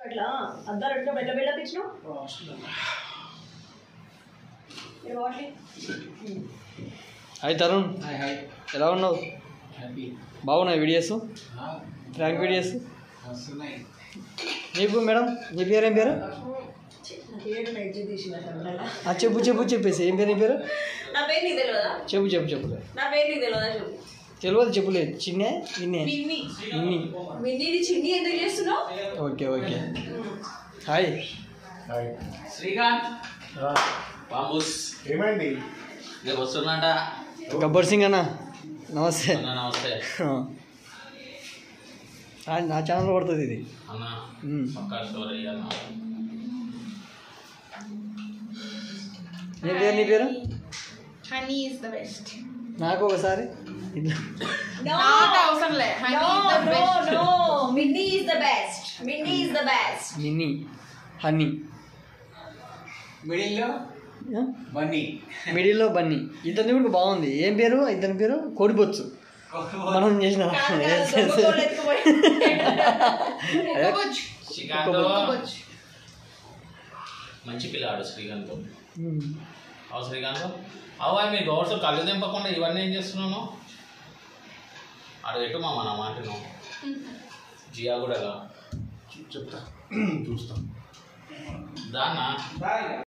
అట్లా అద్దాలు బెల్ల బెల్ల పిచ్చినావు. హాయ్ తరుణ్, ఎలా ఉన్నావు? బాగున్నాయి వీడియోస్, ఫ్రాంక్ వీడియోస్. నీకు మేడం, నీ పేరు ఏం పేరు? చెప్పు చెప్పు చెప్పేసి ఏం పేరు? నీ పేరు చెప్పు చెప్పు చెప్పు. తెలియదు చెప్పలేదు. చిన్నే ఓకే ఓకే. హాయ్ శ్రీకాంత్ ఏమైంది? వస్తున్నట గబ్బర్ సింగ్ అన్న, నమస్తే. నమస్తే. నా ఛానల్లో పడుతుంది ఇది. నీ పేరు? Honey is the best. నాకు ఒకసారి మినీ హనీ, మిడిల్లో బన్నీ. ఇతని కూడా బాగుంది. ఏం పేరు ఇతని పేరు? కోడిబొచ్చు. మనం చేసిన మంచి పిల్లాడు శ్రీకాంత్. అవు శ్రీకాంత్, అవు మీ గౌడ్స్ కళ్ళు తెంపకుండా ఇవన్నీ ఏం చేస్తున్నాను? ఆడ పెట్టు మా మన మాటను జియా కూడా చెప్తా చూస్తాం దాన్నా.